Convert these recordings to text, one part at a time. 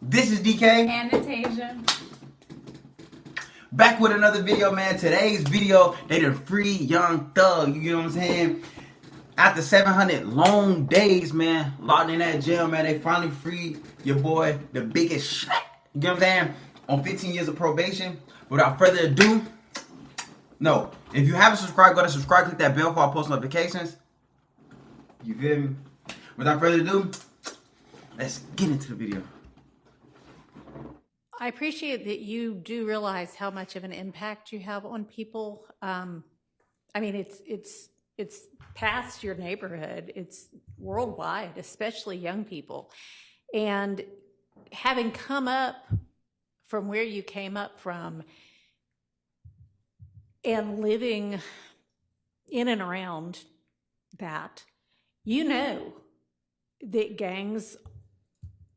This is Dk&Natasia. Back with another video, man. Today's video, they done free Young Thug. You know what I'm saying? After 700 long days, man, locked in that jail, man, they finally freed your boy, the biggest shot. You know what I'm saying? On 15 years of probation. Without further ado, no. If you haven't subscribed, go to subscribe, click that bell for our post notifications. You feel me? Without further ado, let's get into the video. I appreciate that you do realize how much of an impact you have on people. I mean, it's past your neighborhood. It's worldwide, especially young people. And having come up from where you came up from and living in and around that, you know that gangs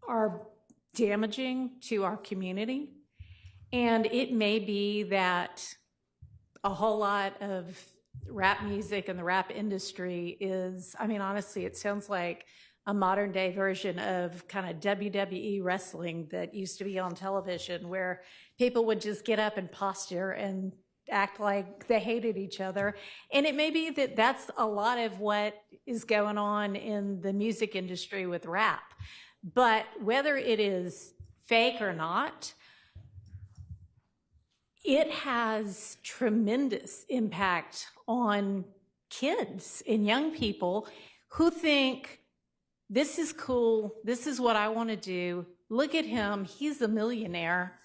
are damaging to our community. And it may be that a whole lot of rap music and the rap industry is, I mean, honestly, it sounds like a modern day version of kind of WWE wrestling that used to be on television, where people would just get up and posture and act like they hated each other. And it may be that that's a lot of what is going on in the music industry with rap. But whether it is fake or not, it has tremendous impact on kids and young people who think, this is cool, this is what I want to do. Look at him, he's a millionaire.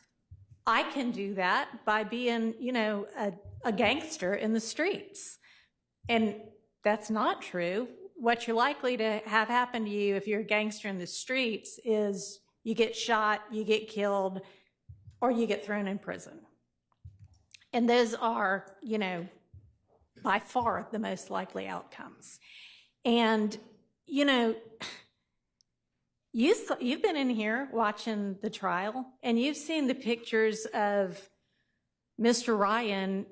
I can do that by being, you know, a gangster in the streets. And that's not true. What you're likely to have happen to you if you're a gangster in the streets is you get shot, you get killed, or you get thrown in prison. And those are, you know, by far the most likely outcomes. And, you know, you've been in here watching the trial, and you've seen the pictures of Mr. Ryan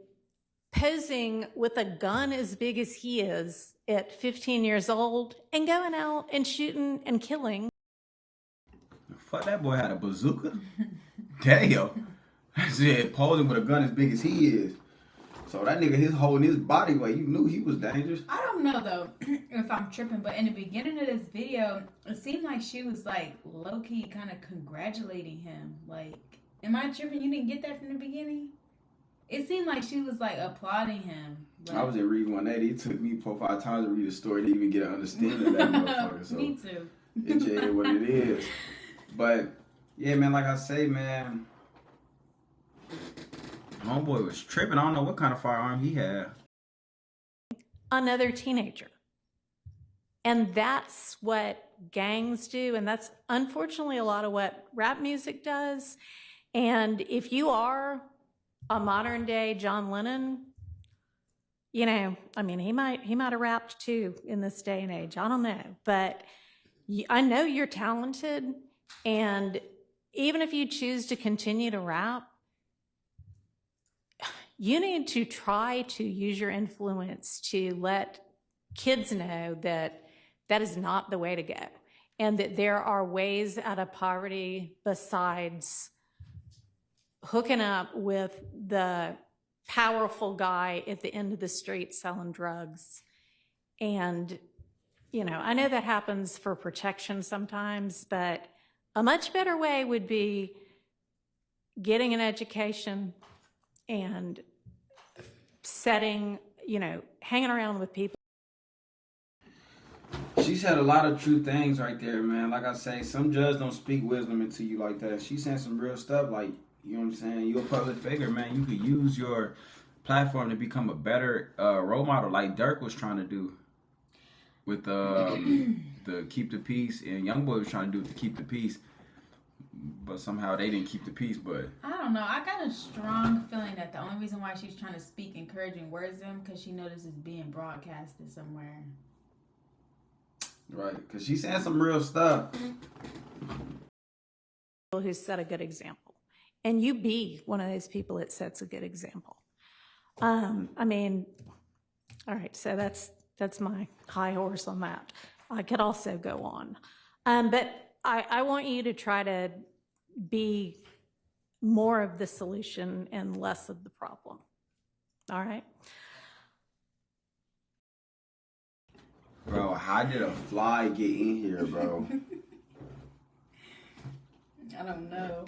posing with a gun as big as he is at 15 years old and going out and shooting and killing. Fuck, that boy had a bazooka? Damn. Shit, posing with a gun as big as he is. So that nigga, he's holding his body weight. You knew he was dangerous. I don't know though if I'm tripping, but in the beginning of this video, it seemed like she was like low-key kind of congratulating him. Like, am I tripping? You didn't get that from the beginning? It seemed like she was like applauding him. But I was in Read 180. It took me 4 or 5 times to read the story to even get an understanding of that motherfucker. So me too. It just is what it is. But yeah, man, like I say, man, homeboy was tripping. I don't know what kind of firearm he had. Another teenager. And that's what gangs do. And that's unfortunately a lot of what rap music does. And if you are a modern day John Lennon, you know, I mean, he might have rapped too in this day and age. I don't know. But I know you're talented. And even if you choose to continue to rap, you need to try to use your influence to let kids know that that is not the way to go, and that there are ways out of poverty besides hooking up with the powerful guy at the end of the street selling drugs. And, you know, I know that happens for protection sometimes, but a much better way would be getting an education and setting, you know, hanging around with people. She said a lot of true things right there, man. Like I say, some judges don't speak wisdom into you like that. She's saying some real stuff, like, you know what I'm saying? You're a public figure, man. You could use your platform to become a better role model, like Dirk was trying to do with the Keep the Peace, and Youngboy was trying to do it to Keep the Peace. But somehow they didn't keep the peace. But I don't know. I got a strong feeling that the only reason why she's trying to speak encouraging words to him because she knows this is being broadcasted somewhere. Right, because she's saying some real stuff. Who set a good example, and you be one of those people that sets a good example. I mean, all right. So that's my high horse on that. I could also go on, but I want you to try to be more of the solution and less of the problem. All right? Bro, how did a fly get in here, bro? I don't know.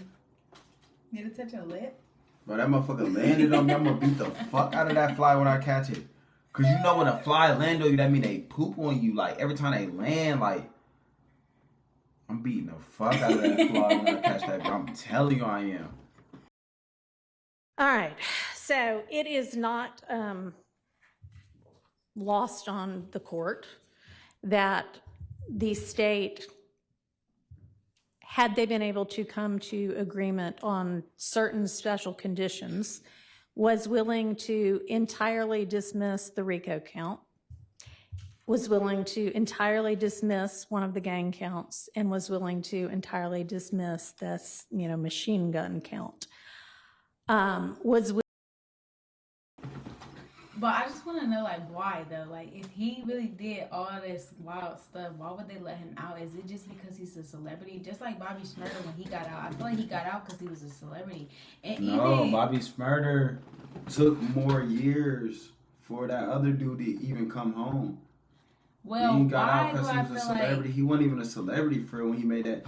Did it touch your lip? Bro, that motherfucker landed on me. I'm gonna beat the fuck out of that fly when I catch it. Cause you know when a fly land on you, that mean they poop on you. Like every time they land, like I'm beating the fuck out of that fly when I catch that. Bro. I'm telling you I am. All right. So it is not lost on the court that the state, had they been able to come to agreement on certain special conditions, was willing to entirely dismiss the RICO count, was willing to entirely dismiss one of the gang counts, and was willing to entirely dismiss this, machine gun count. But I just want to know, like, why, though? Like, if he really did all this wild stuff, why would they let him out? Is it just because he's a celebrity? Just like Bobby Shmurda when he got out. I feel like he got out because he was a celebrity. And No, even Bobby Shmurda took more years for that other dude to even come home. well, He got why out do because he I was a feel celebrity. like... He wasn't even a celebrity for when he made that.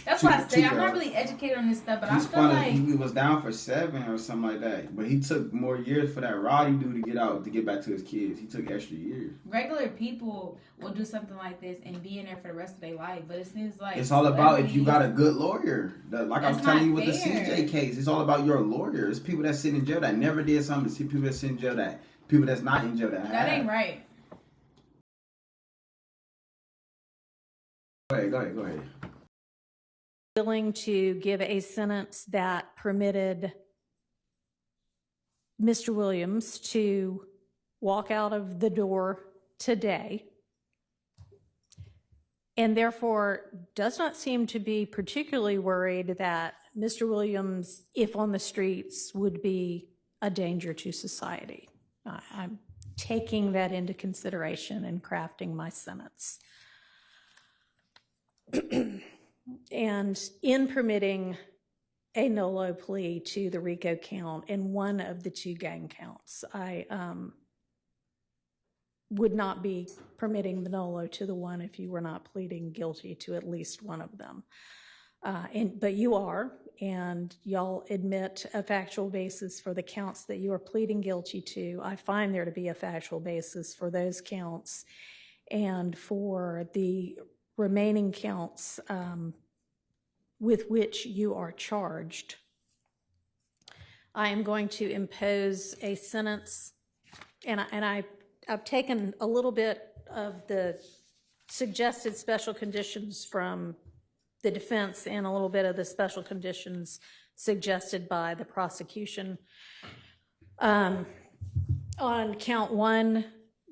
That's what I say. I'm not really educated on this stuff, but I feel like... He was down for 7 or something like that. But he took more years for that Roddy dude to get out, to get back to his kids. He took extra years. Regular people will do something like this and be in there for the rest of their life, but it seems like... It's all about if you got a good lawyer. Like I was That's telling not you with the fair. CJ case, it's all about your lawyer. It's people that sit in jail that never did something. See people that sit in jail that... People that's not in jail that have. That ain't right. Go ahead. Willing to give a sentence that permitted Mr. Williams to walk out of the door today, and therefore does not seem to be particularly worried that Mr. Williams, if on the streets, would be a danger to society. I'm taking that into consideration in crafting my sentence. And in permitting a NOLO plea to the RICO count in one of the 2 gang counts, I would not be permitting the NOLO to the one if you were not pleading guilty to at least one of them. But you are, and y'all admit a factual basis for the counts that you are pleading guilty to. I find there to be a factual basis for those counts, and for the remaining counts with which you are charged. I am going to impose a sentence, and I've taken a little bit of the suggested special conditions from the defense and a little bit of the special conditions suggested by the prosecution. On count 1,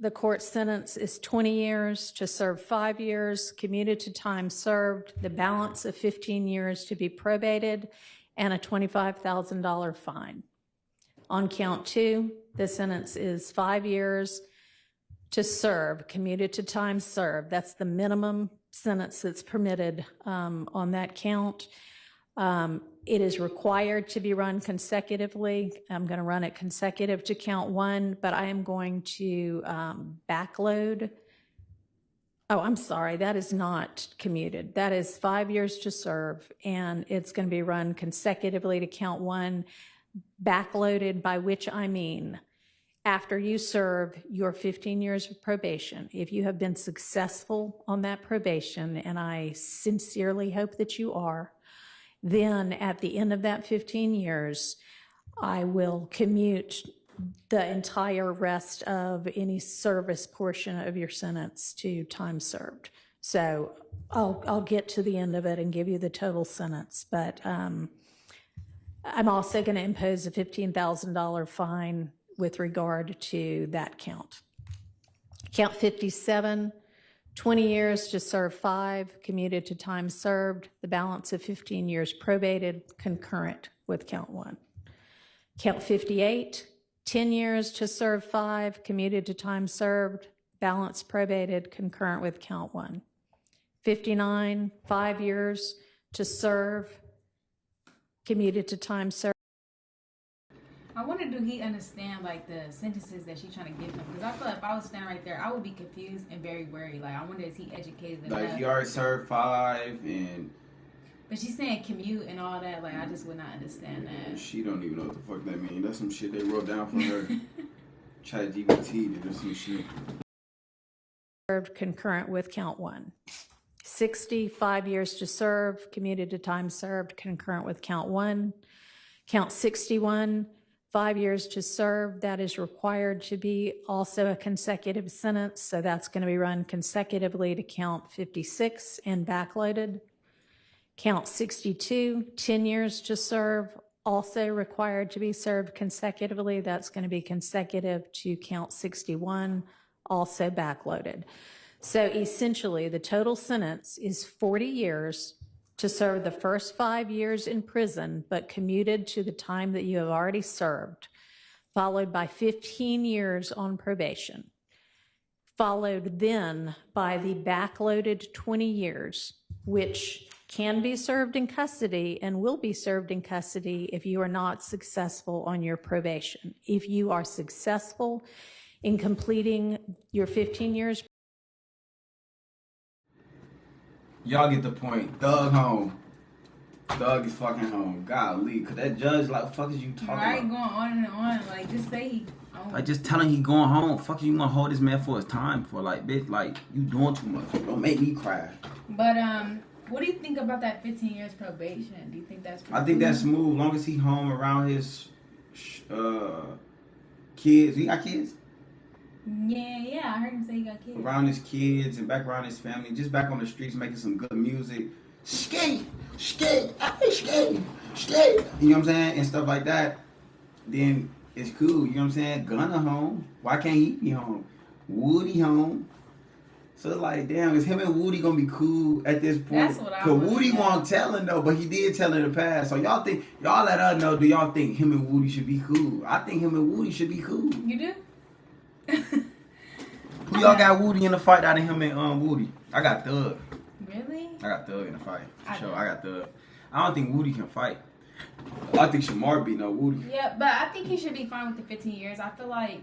the court sentence is 20 years to serve 5 years, commuted to time served, the balance of 15 years to be probated, and a $25,000 fine. On count 2, the sentence is 5 years to serve, commuted to time served. That's the minimum sentence that's permitted on that count. It is required to be run consecutively. I'm going to run it consecutive to count 1, but I am going to backload. Oh, I'm sorry, that is not commuted. That is 5 years to serve, and it's going to be run consecutively to count 1, backloaded, by which I mean after you serve your 15 years of probation. If you have been successful on that probation, and I sincerely hope that you are, then at the end of that 15 years, I will commute the entire rest of any service portion of your sentence to time served. So I'll get to the end of it and give you the total sentence, but I'm also going to impose a $15,000 fine with regard to that count. Count 57, 20 years to serve 5, commuted to time served, the balance of 15 years probated, concurrent with count 1. Count 58, 10 years to serve 5, commuted to time served, balance probated, concurrent with count 1. 59, 5 years to serve, commuted to time served. I wonder, do he understand like the sentences that she's trying to give him? Because I feel like if I was standing right there, I would be confused and very worried. Like, I wonder, is he educated enough? Like, he already served 5 and... But she's saying commute and all that. Like, I just would not understand that. She don't even know what the fuck that means. That's some shit they wrote down for her. ChatGPT did some shit. Served concurrent with count 1. 60, 5 years to serve, commuted to time served concurrent with count 1. Count 61, 5 years to serve, that is required to be also a consecutive sentence, so that's going to be run consecutively to count 56 and backloaded. Count 62, 10 years to serve, also required to be served consecutively, that's going to be consecutive to count 61, also backloaded. So essentially, the total sentence is 40 years to serve the first 5 years in prison, but commuted to the time that you have already served, followed by 15 years on probation, followed then by the backloaded 20 years, which can be served in custody and will be served in custody if you are not successful on your probation. If you are successful in completing your 15 years. Y'all get the point. Thug home. Thug is fucking home. Golly, cause that judge like, what the fuck is you talking Right, about? going on and on. Like, just say he. Like, just telling he going home. Fuck you gonna hold this man for his time for? Like, bitch, like, you doing too much. Don't make me cry. But what do you think about that 15 years probation? Do you think that's? I think that's smooth. Long as he home around his kids. He got kids? Yeah. I heard him say he got kids. Around his kids and back around his family. Just back on the streets making some good music. Skate. I skate. You know what I'm saying? And stuff like that. Then it's cool. You know what I'm saying? Gunna home. Why can't he be home? Woody home. So like, damn, is him and Woody gonna be cool at this point? That's what I Cause wanna Woody know. won't tell him though, but he did tell in the past. So y'all let us know, do y'all think him and Woody should be cool? I think him and Woody should be cool. You do? Who y'all got Woody in the fight out of him and Woody? I got Thug. Really? I got Thug in the fight. For I sure. do. I got Thug. I don't think Woody can fight. I think Shamar beat no Woody. Yeah, but I think he should be fine with the 15 years. I feel like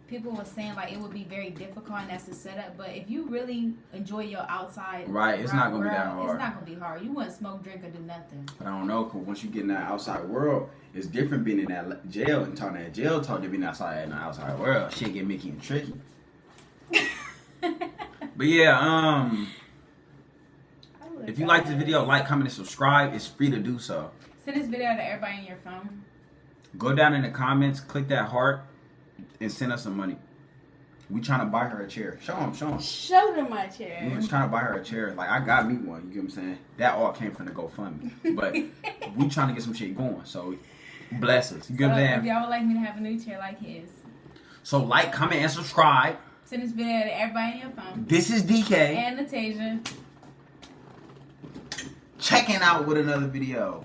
people were saying like it would be very difficult and that's the setup. But if you really enjoy your outside, Right, it's not gonna be that hard. It's not gonna be hard. You wouldn't smoke, drink, or do nothing. But I don't know, cause once you get in that outside world, it's different being in that jail and talking that jail talk than being outside in the outside world. Shit get Mickey and tricky. But yeah, if you like this video, like, comment, and subscribe. It's free to do so. Send this video to everybody on your phone. Go down in the comments, click that heart, and send us some money. We trying to buy her a chair. Show them. Show them my chair. We was trying to buy her a chair. Like, I got me one. You get what I'm saying? That all came from the GoFundMe. But we trying to get some shit going. So, bless us. You get what I'm If saying? y'all would like me to have a new chair like his, So, like, comment, and subscribe. send this video to everybody on your phone. This is DK. And Natasia. Checking out with another video.